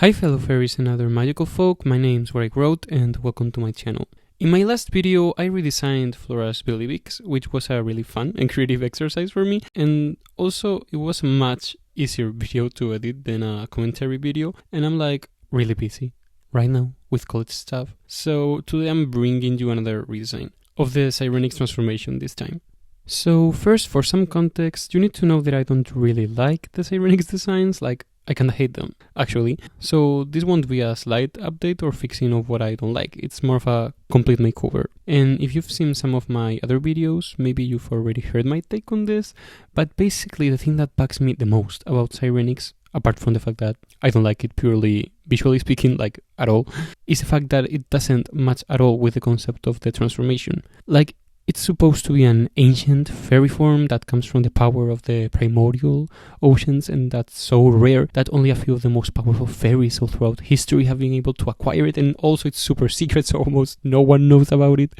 Hi fellow fairies and other magical folk, my name's Greg Road and welcome to my channel. In my last video I redesigned Flora's Believix, which was a really fun and creative exercise for me, and also it was a much easier video to edit than a commentary video, and I'm like really busy right now with college stuff. So today I'm bringing you another redesign of the Sirenix transformation this time. So first, for some context, you need to know that I don't really like the Sirenix designs, I kinda hate them, actually. So this won't be a slight update or fixing of what I don't like, it's more of a complete makeover. And if you've seen some of my other videos, maybe you've already heard my take on this, but basically the thing that bugs me the most about Sirenix, apart from the fact that I don't like it purely visually speaking, like at all, is the fact that it doesn't match at all with the concept of the transformation. Like, it's supposed to be an ancient fairy form that comes from the power of the primordial oceans, and that's so rare that only a few of the most powerful fairies all throughout history have been able to acquire it, and also it's super secret, so almost no one knows about it.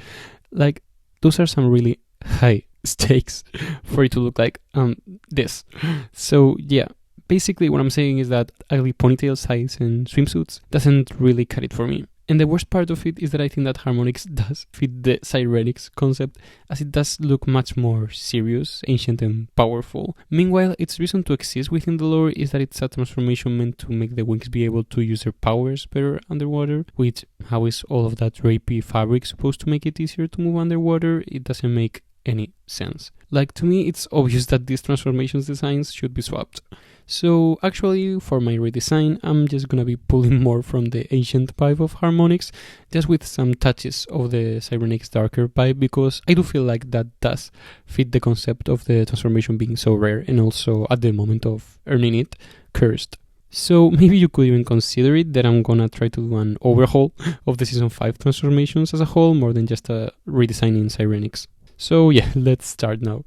Like, those are some really high stakes for it to look like this. So yeah, basically what I'm saying is that ugly ponytail ties and swimsuits doesn't really cut it for me. And the worst part of it is that I think that Harmonix does fit the Sirenix concept, as it does look much more serious, ancient and powerful. Meanwhile, its reason to exist within the lore is that it's a transformation meant to make the Winx be able to use their powers better underwater, which, how is all of that drapey fabric supposed to make it easier to move underwater? It doesn't make any sense. Like, to me, it's obvious that these transformations designs should be swapped. So actually, for my redesign, I'm just gonna be pulling more from the ancient vibe of Harmonix, just with some touches of the Sirenix darker vibe, because I do feel like that does fit the concept of the transformation being so rare and also, at the moment of earning it, cursed. So maybe you could even consider it that I'm gonna try to do an overhaul of the Season 5 transformations as a whole, more than just a redesigning Sirenix. So yeah, let's start now.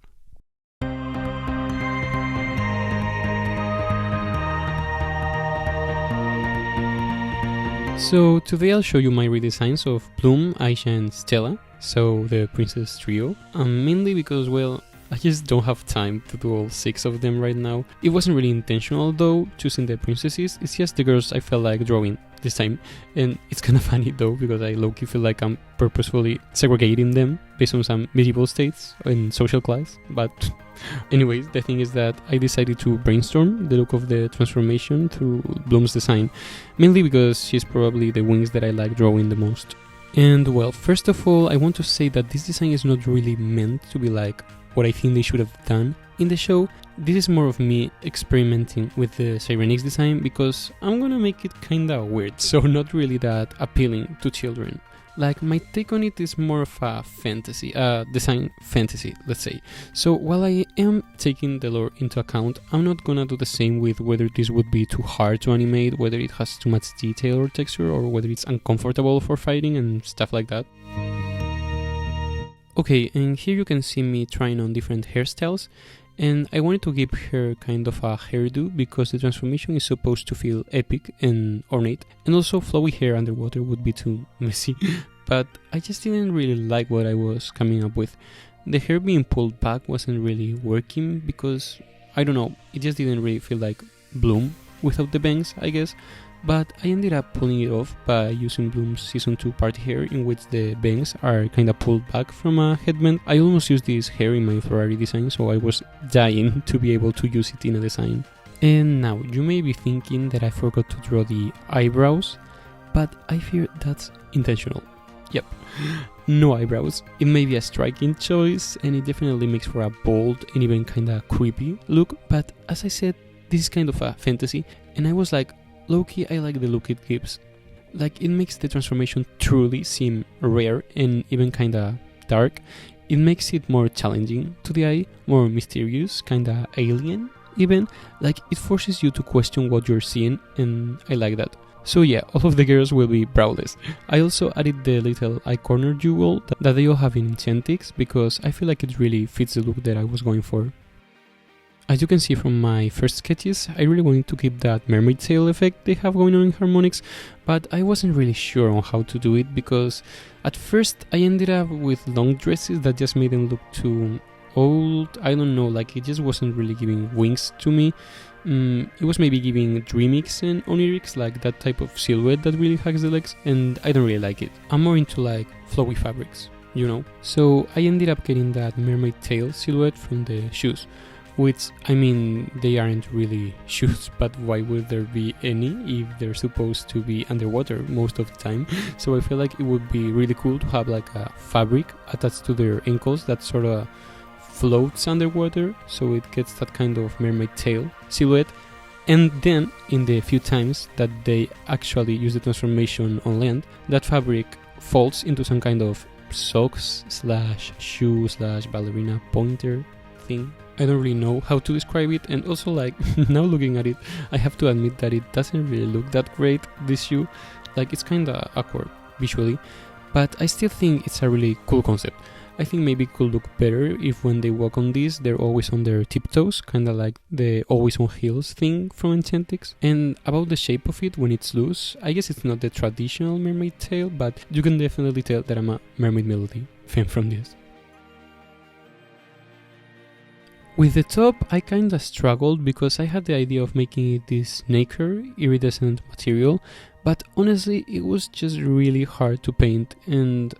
So today I'll show you my redesigns of Bloom, Aisha and Stella, so the princess trio, mainly because, well, I just don't have time to do all 6 of them right now. It wasn't really intentional though, choosing the princesses, it's just the girls I felt like drawing this time. And it's kinda funny though, because I low-key feel like I'm purposefully segregating them based on some medieval states in social class, but anyways, the thing is that I decided to brainstorm the look of the transformation through Bloom's design, mainly because she's probably the Winx that I like drawing the most. And well, first of all, I want to say that this design is not really meant to be like what I think they should have done in the show. This is more of me experimenting with the Sirenix design because I'm gonna make it kinda weird, so not really that appealing to children. Like, my take on it is more of a fantasy, design fantasy, let's say. So while I am taking the lore into account, I'm not gonna do the same with whether this would be too hard to animate, whether it has too much detail or texture, or whether it's uncomfortable for fighting and stuff like that. Okay, and here you can see me trying on different hairstyles, and I wanted to give her kind of a hairdo because the transformation is supposed to feel epic and ornate, and also flowy hair underwater would be too messy, but I just didn't really like what I was coming up with. The hair being pulled back wasn't really working because, I don't know, it just didn't really feel like Bloom without the bangs, I guess. But I ended up pulling it off by using Bloom's Season 2 party hair, in which the bangs are kinda pulled back from a headband. I almost used this hair in my Ferrari design, so I was dying to be able to use it in a design. And now, you may be thinking that I forgot to draw the eyebrows, but I fear that's intentional. Yep, no eyebrows. It may be a striking choice, and it definitely makes for a bold and even kinda creepy look, but as I said, this is kind of a fantasy, and I was like, low-key, I like the look it gives. Like, it makes the transformation truly seem rare and even kinda dark. It makes it more challenging to the eye, more mysterious, kinda alien even. Like, it forces you to question what you're seeing, and I like that. So yeah, all of the girls will be browless. I also added the little eye corner jewel that they all have in Enchantix because I feel like it really fits the look that I was going for. As you can see from my first sketches, I really wanted to keep that mermaid tail effect they have going on in Harmonix, but I wasn't really sure on how to do it because at first I ended up with long dresses that just made them look too old. I don't know, like, it just wasn't really giving Winx to me. It was maybe giving Dreamix and Onirix, like that type of silhouette that really hugs the legs, and I don't really like it. I'm more into like flowy fabrics, you know? So I ended up getting that mermaid tail silhouette from the shoes, which, I mean, they aren't really shoes, but why would there be any if they're supposed to be underwater most of the time? So I feel like it would be really cool to have like a fabric attached to their ankles that sort of floats underwater, so it gets that kind of mermaid tail silhouette. And then in the few times that they actually use the transformation on land, that fabric folds into some kind of socks slash shoe slash ballerina pointer thing. I don't really know how to describe it, and also like now looking at it, I have to admit that it doesn't really look that great, this shoe. Like it's kinda awkward visually, but I still think it's a really cool concept. I think maybe it could look better if when they walk on this, they're always on their tiptoes, kinda like the always on heels thing from Enchantix. And about the shape of it when it's loose, I guess it's not the traditional mermaid tail, but you can definitely tell that I'm a Mermaid Melody fan from this. With the top, I kinda struggled because I had the idea of making it this nacre, iridescent material, but honestly it was just really hard to paint, and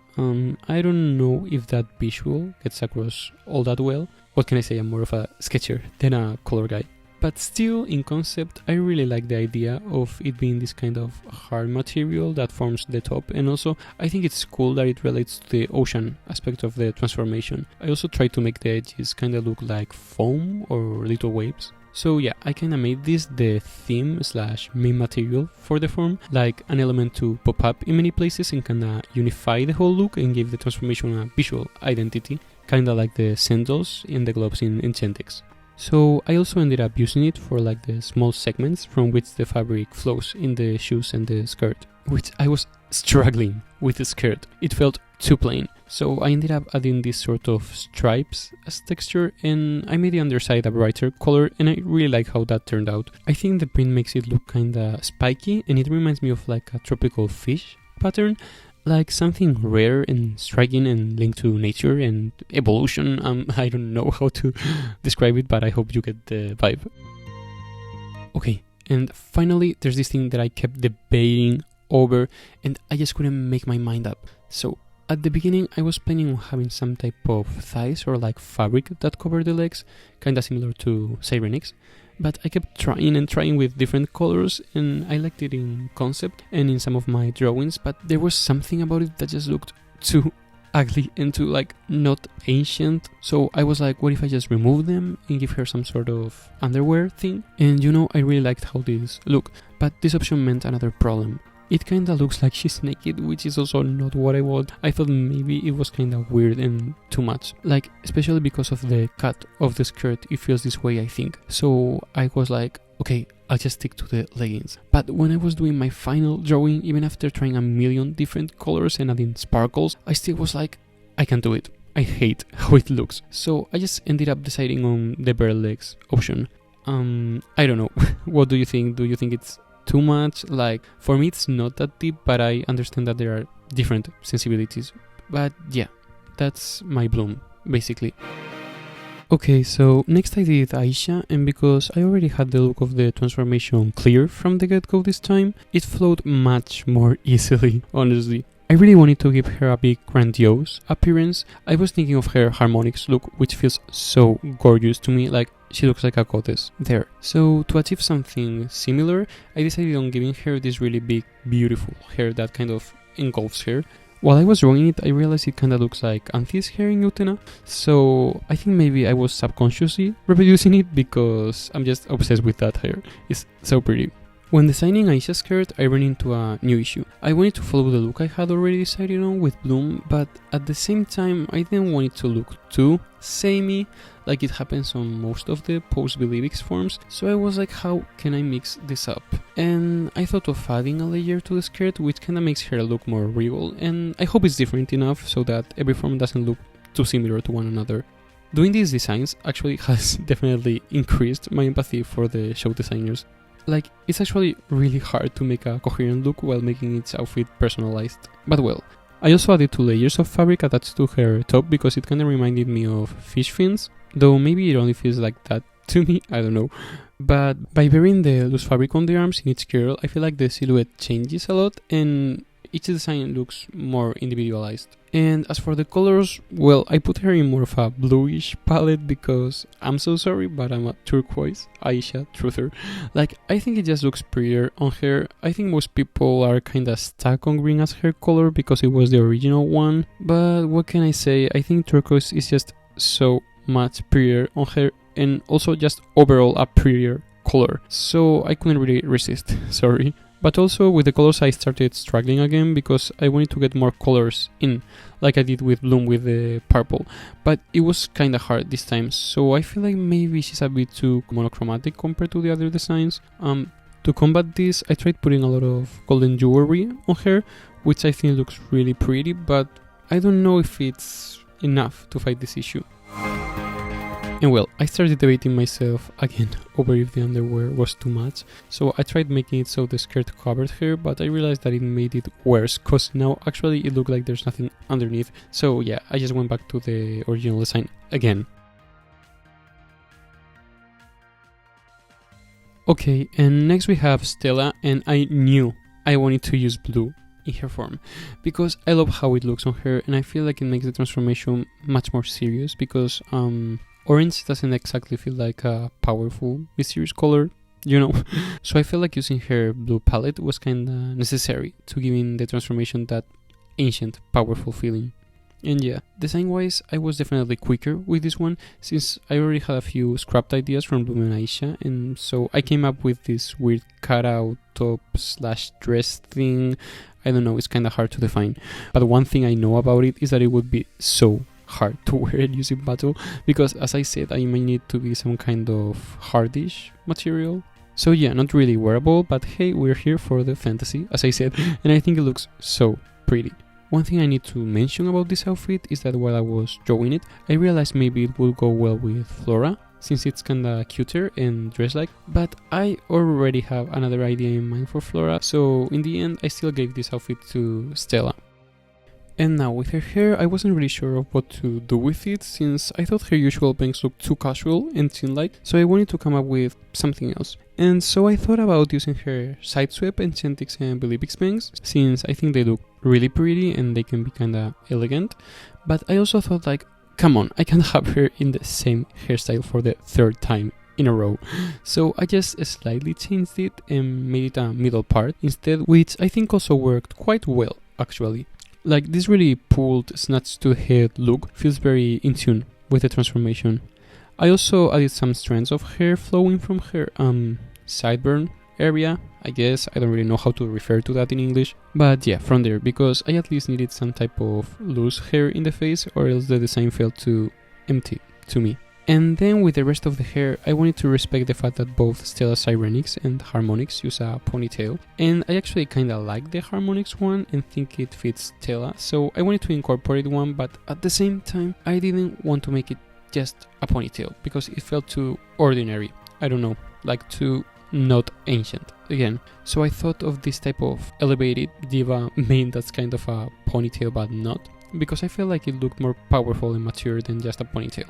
I don't know if that visual gets across all that well. What can I say, I'm more of a sketcher than a color guy. But still, in concept, I really like the idea of it being this kind of hard material that forms the top, and also I think it's cool that it relates to the ocean aspect of the transformation. I also try to make the edges kind of look like foam or little waves. So yeah, I kinda made this the theme slash main material for the form, like an element to pop up in many places and kinda unify the whole look and give the transformation a visual identity, kinda like the sandals and the gloves in Enchantix. So I also ended up using it for like the small segments from which the fabric flows in the shoes and the skirt, which I was struggling with the skirt. It felt too plain. So I ended up adding this sort of stripes as texture, and I made the underside a brighter color, and I really like how that turned out. I think the print makes it look kinda spiky, and it reminds me of like a tropical fish pattern, like something rare and striking and linked to nature and evolution. I don't know how to describe it, but I hope you get the vibe. Okay, and finally there's this thing that I kept debating over and I just couldn't make my mind up. So at the beginning I was planning on having some type of thighs or like fabric that covered the legs, kinda similar to Sirenix. But I kept trying and trying with different colors, and I liked it in concept and in some of my drawings, but there was something about it that just looked too ugly and too like not ancient. So I was like, what if I just remove them and give her some sort of underwear thing? And you know, I really liked how these look, but this option meant another problem. It kinda looks like she's naked, which is also not what I want. I thought maybe it was kinda weird and too much. Like, especially because of the cut of the skirt, it feels this way, I think. So I was like, okay, I'll just stick to the leggings. But when I was doing my final drawing, even after trying a million different colors and adding sparkles, I still was like, I can't do it. I hate how it looks. So I just ended up deciding on the bare legs option. I don't know. What do you think? Do you think it's too much? Like, for me it's not that deep, but I understand that there are different sensibilities. But yeah, that's my bloom basically. Okay, so next I did Aisha, and because I already had the look of the transformation clear from the get-go this time, it flowed much more easily, honestly. I really wanted to give her a big grandiose appearance. I was thinking of her harmonics look, which feels so gorgeous to me, like she looks like a goddess there. So to achieve something similar, I decided on giving her this really big, beautiful hair that kind of engulfs her. While I was drawing it, I realized it kinda looks like Anthy's hair in Utena, so I think maybe I was subconsciously reproducing it because I'm just obsessed with that hair. It's so pretty. When designing Aisha's skirt, I ran into a new issue. I wanted to follow the look I had already decided on with Bloom, but at the same time, I didn't want it to look too samey, like it happens on most of the post-Believix forms, so I was like, how can I mix this up? And I thought of adding a layer to the skirt, which kinda makes her look more regal, and I hope it's different enough so that every form doesn't look too similar to one another. Doing these designs actually has definitely increased my empathy for the show designers. Like, it's actually really hard to make a coherent look while making its outfit personalized. But well, I also added 2 layers of fabric attached to her top because it kinda reminded me of fish fins, though maybe it only feels like that to me, I don't know. But by wearing the loose fabric on the arms in each girl, I feel like the silhouette changes a lot and each design looks more individualized. And as for the colors, well, I put her in more of a bluish palette because I'm so sorry, but I'm a turquoise Aisha truther. Like, I think it just looks prettier on her. I think most people are kinda stuck on green as her color because it was the original one. But what can I say? I think turquoise is just so much prettier on her and also just overall a prettier color. So I couldn't really resist, sorry. But also with the colors I started struggling again because I wanted to get more colors in, like I did with Bloom with the purple. But it was kinda hard this time, so I feel like maybe she's a bit too monochromatic compared to the other designs. To combat this, I tried putting a lot of golden jewelry on her, which I think looks really pretty, but I don't know if it's enough to fight this issue. And well, I started debating myself again over if the underwear was too much, so I tried making it so the skirt covered her, but I realized that it made it worse, cause now actually it looked like there's nothing underneath. So yeah, I just went back to the original design again. Okay, and next we have Stella, and I knew I wanted to use blue in her form because I love how it looks on her, and I feel like it makes the transformation much more serious because orange doesn't exactly feel like a powerful, mysterious color, you know. So I feel like using her blue palette was kinda necessary to giving the transformation that ancient, powerful feeling. And yeah, design wise, I was definitely quicker with this one since I already had a few scrapped ideas from Bloom and Aisha, and so I came up with this weird cutout top / dress thing. I don't know, it's kinda hard to define. But one thing I know about it is that it would be so hard to wear it using battle because, as I said, I might need to be some kind of hardish material. So yeah, not really wearable, but hey, we're here for the fantasy, as I said, and I think it looks so pretty. One thing I need to mention about this outfit is that while I was drawing it, I realized maybe it would go well with Flora, since it's kinda cuter and dress-like, but I already have another idea in mind for Flora, so in the end I still gave this outfit to Stella. And now with her hair, I wasn't really sure of what to do with it since I thought her usual bangs looked too casual and teen-like, so I wanted to come up with something else. And so I thought about using her side sweep Enchantix and Beliebix bangs since I think they look really pretty and they can be kinda elegant, but I also thought like, come on, I can't have her in the same hairstyle for the third time in a row. So I just slightly changed it and made it a middle part instead, which I think also worked quite well actually. Like, this really pulled snatch to the head look feels very in tune with the transformation. I also added some strands of hair flowing from her sideburn area, I guess. I don't really know how to refer to that in English, but yeah, from there, because I at least needed some type of loose hair in the face or else the design felt too empty to me. And then with the rest of the hair, I wanted to respect the fact that both Stella Sirenix and Harmonix use a ponytail, and I actually kinda like the Harmonix one and think it fits Stella, so I wanted to incorporate one, but at the same time I didn't want to make it just a ponytail because it felt too ordinary, I don't know, like too not ancient again. So I thought of this type of elevated diva mane that's kind of a ponytail but not, because I felt like it looked more powerful and mature than just a ponytail.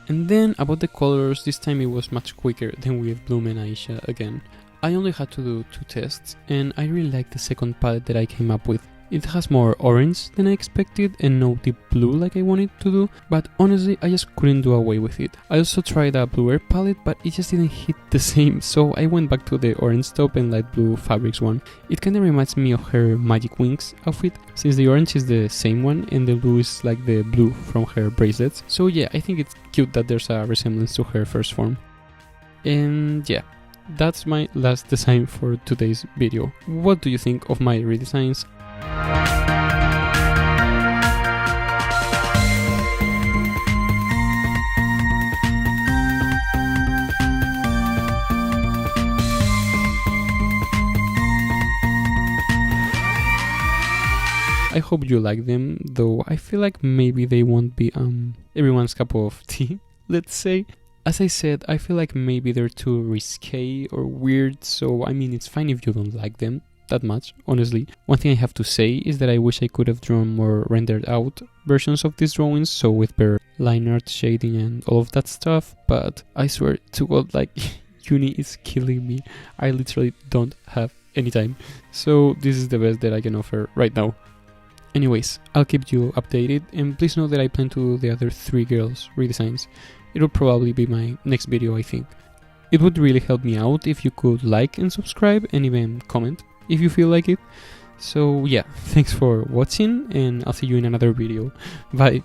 And then about the colors, this time it was much quicker than with Bloom and Aisha again. I only had to do 2 tests, and I really like the second palette that I came up with. It has more orange than I expected and no deep blue like I wanted to do, but honestly I just couldn't do away with it. I also tried a bluer palette, but it just didn't hit the same, so I went back to the orange top and light blue fabrics one. It kinda reminds me of her Magic Winx outfit, since the orange is the same one and the blue is like the blue from her bracelets. So yeah, I think it's cute that there's a resemblance to her first form. And yeah, that's my last design for today's video. What do you think of my redesigns? I hope you like them, though I feel like maybe they won't be everyone's cup of tea, let's say. As I said, I feel like maybe they're too risque or weird, so I mean it's fine if you don't like them that much, honestly. One thing I have to say is that I wish I could have drawn more rendered out versions of these drawings, so with better line art, shading and all of that stuff, but I swear to God, like, uni is killing me. I literally don't have any time. So this is the best that I can offer right now. Anyways, I'll keep you updated, and please know that I plan to do the other 3 girls redesigns. It'll probably be my next video, I think. It would really help me out if you could like and subscribe and even comment if you feel like it. So yeah, thanks for watching, and I'll see you in another video. Bye!